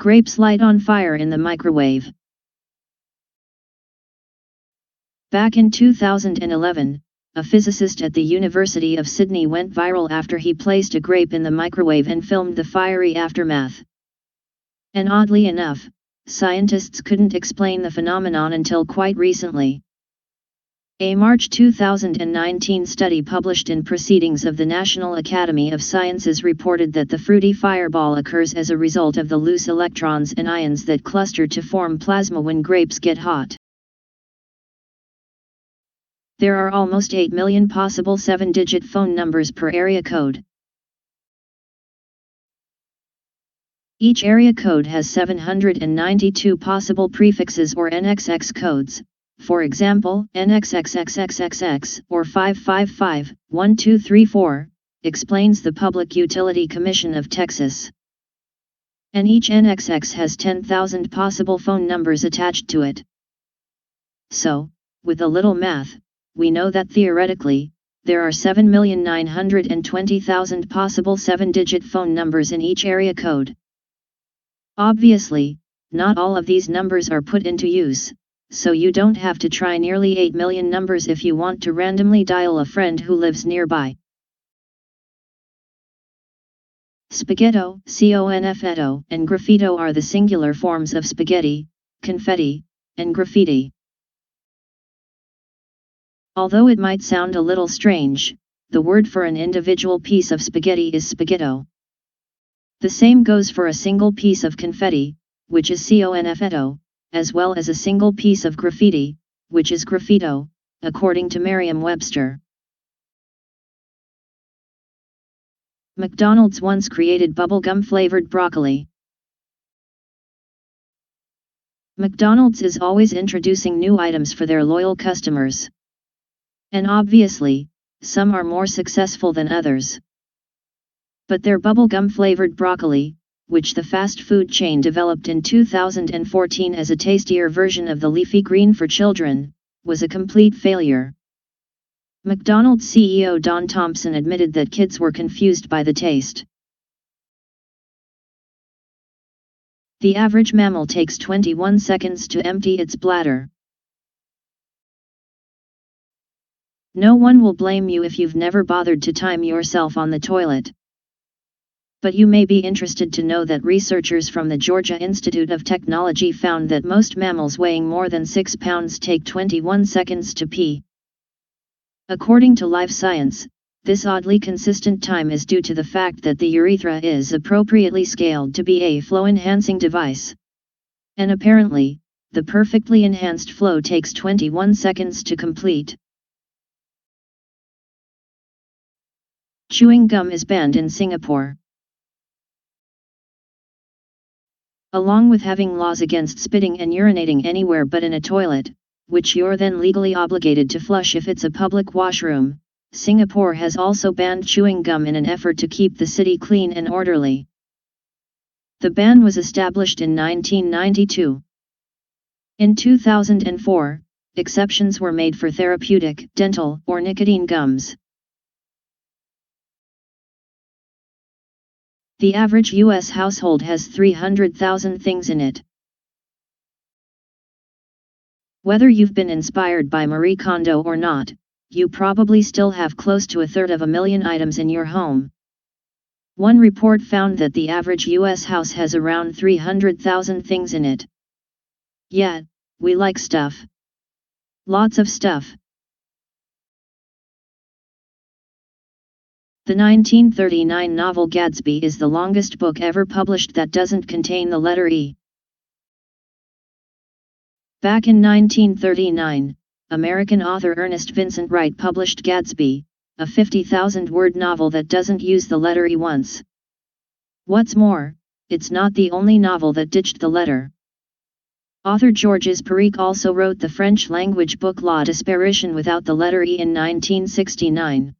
grapes light on fire in the microwave. Back in 2011, a physicist at the University of Sydney went viral after he placed a grape in the microwave and filmed the fiery aftermath. And oddly enough, scientists couldn't explain the phenomenon until quite recently. A March 2019 study published in Proceedings of the National Academy of Sciences reported that the fruity fireball occurs as a result of the loose electrons and ions that cluster to form plasma when grapes get hot. There are almost 8 million possible 7-digit phone numbers per area code. Each area code has 792 possible prefixes or NXX codes. For example, NXX-XXXX or 555-1234, explains the Public Utility Commission of Texas. And each NXX has 10,000 possible phone numbers attached to it. So, with a little math, we know that theoretically, there are 7,920,000 possible 7-digit phone numbers in each area code. Obviously, not all of these numbers are put into use, so you don't have to try nearly 8 million numbers if you want to randomly dial a friend who lives nearby. Spaghetto, confetto, and graffito are the singular forms of spaghetti, confetti, and graffiti. Although it might sound a little strange, the word for an individual piece of spaghetti is spaghetto. The same goes for a single piece of confetti, which is confetto, as well as a single piece of graffiti, which is graffito, according to Merriam-Webster. McDonald's once created bubblegum-flavored broccoli. McDonald's is always introducing new items for their loyal customers. And obviously, some are more successful than others. But their bubblegum-flavored broccoli, which the fast food chain developed in 2014 as a tastier version of the leafy green for children, was a complete failure. McDonald's CEO Don Thompson admitted that kids were confused by the taste. The average mammal takes 21 seconds to empty its bladder. No one will blame you if you've never bothered to time yourself on the toilet. But you may be interested to know that researchers from the Georgia Institute of Technology found that most mammals weighing more than 6 pounds take 21 seconds to pee. According to Live Science, this oddly consistent time is due to the fact that the urethra is appropriately scaled to be a flow-enhancing device. And apparently, the perfectly enhanced flow takes 21 seconds to complete. Chewing gum is banned in Singapore. Along with having laws against spitting and urinating anywhere but in a toilet, which you're then legally obligated to flush if it's a public washroom, Singapore has also banned chewing gum in an effort to keep the city clean and orderly. The ban was established in 1992. In 2004, exceptions were made for therapeutic, dental, or nicotine gums. The average U.S. household has 300,000 things in it. Whether you've been inspired by Marie Kondo or not, you probably still have close to 1/3 items in your home. One report found that the average U.S. house has around 300,000 things in it. Yet, we like stuff. Lots of stuff. The 1939 novel Gatsby is the longest book ever published that doesn't contain the letter E. Back in 1939, American author Ernest Vincent Wright published Gatsby, a 50,000-word novel that doesn't use the letter E once. What's more, it's not the only novel that ditched the letter. Author Georges Perec also wrote the French-language book La Disparition without the letter E in 1969.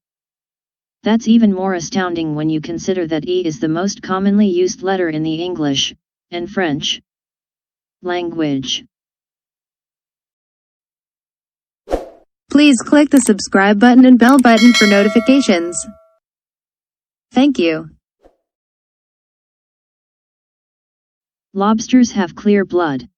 That's even more astounding when you consider that E is the most commonly used letter in the English and French language. Please click the subscribe button and bell button for notifications. Thank you. Lobsters have clear blood.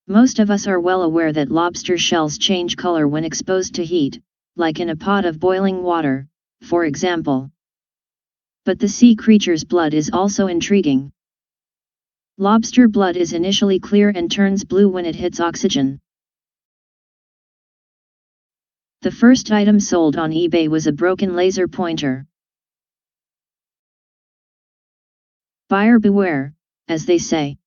Most of us are well aware that lobster shells change color when exposed to heat, like in a pot of boiling water, for example. But the sea creature's blood is also intriguing. Lobster blood is initially clear and turns blue when it hits oxygen. The first item sold on eBay was a broken laser pointer. Buyer beware, as they say.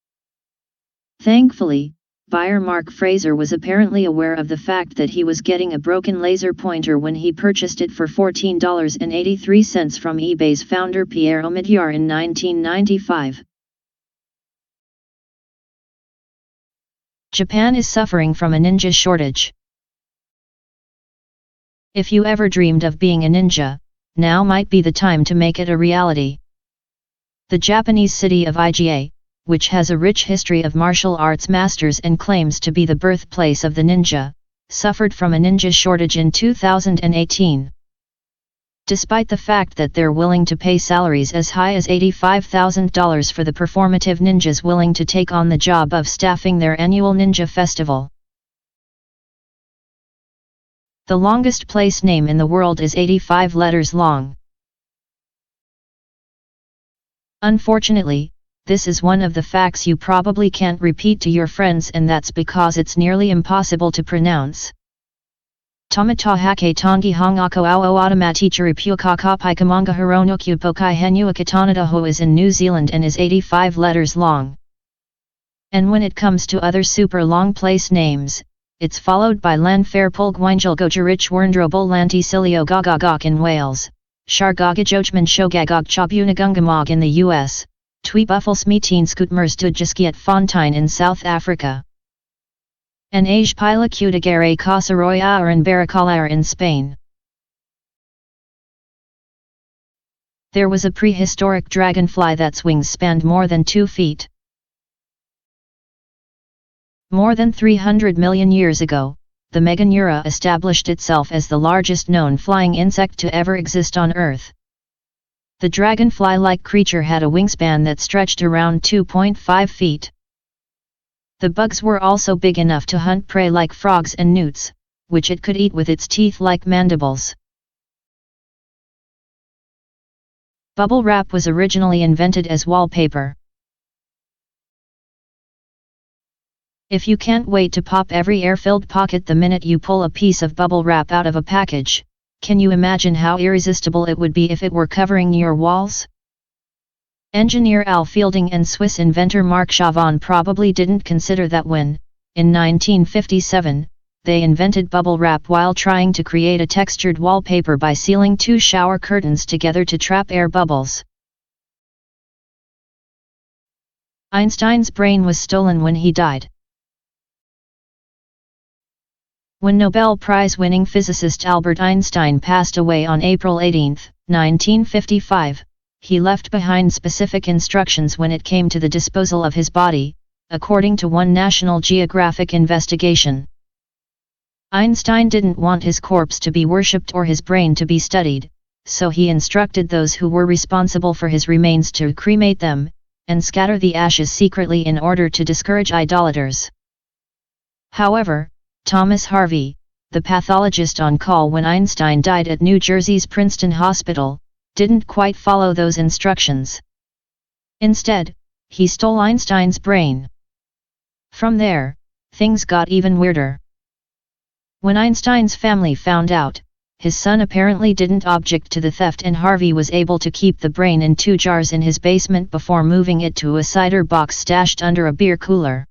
Thankfully, buyer Mark Fraser was apparently aware of the fact that he was getting a broken laser pointer when he purchased it for $14.83 from eBay's founder Pierre Omidyar in 1995. Japan is suffering from a ninja shortage. If you ever dreamed of being a ninja, now might be the time to make it a reality. The Japanese city of Iga, which has a rich history of martial arts masters and claims to be the birthplace of the ninja, suffered from a ninja shortage in 2018. Despite the fact that they're willing to pay salaries as high as $85,000 for the performative ninjas willing to take on the job of staffing their annual ninja festival. The longest place name in the world is 85 letters long. Unfortunately, this is one of the facts you probably can't repeat to your friends, and that's because it's nearly impossible to pronounce. Tomata hake tongi hongako ao automati chiripuka pai kamanga hironokyu pokai henua katanada ho is in New Zealand and is 85 letters long. And when it comes to other super long place names, it's followed by Lanfair Pulgwangel Gogerich Werndrobol Lanticilio Gagagok in Wales, Shargagajojman Shogagog Chobunagungamog in the US, Twee Buffels Meteen Scootmers Tudjiskiat Fontaine in South Africa, and Age Pila Cutagare Casaroya and Baracalare in Spain. There was a prehistoric dragonfly that's wings spanned more than 2 feet. More than 300 million years ago, the Meganeura established itself as the largest known flying insect to ever exist on Earth. The dragonfly-like creature had a wingspan that stretched around 2.5 feet. The bugs were also big enough to hunt prey like frogs and newts, which it could eat with its teeth-like mandibles. Bubble wrap was originally invented as wallpaper. If you can't wait to pop every air-filled pocket the minute you pull a piece of bubble wrap out of a package, can you imagine how irresistible it would be if it were covering your walls? Engineer Al Fielding and Swiss inventor Marc Chavon probably didn't consider that when, in 1957, they invented bubble wrap while trying to create a textured wallpaper by sealing 2 shower curtains together to trap air bubbles. Einstein's brain was stolen when he died. When Nobel Prize-winning physicist Albert Einstein passed away on April 18, 1955, he left behind specific instructions when it came to the disposal of his body, according to one National Geographic investigation. Einstein didn't want his corpse to be worshipped or his brain to be studied, so he instructed those who were responsible for his remains to cremate them, and scatter the ashes secretly in order to discourage idolaters. However, Thomas Harvey, the pathologist on call when Einstein died at New Jersey's Princeton Hospital, didn't quite follow those instructions. Instead, he stole Einstein's brain. From there, things got even weirder. When Einstein's family found out, his son apparently didn't object to the theft, and Harvey was able to keep the brain in 2 jars in his basement before moving it to a cider box stashed under a beer cooler.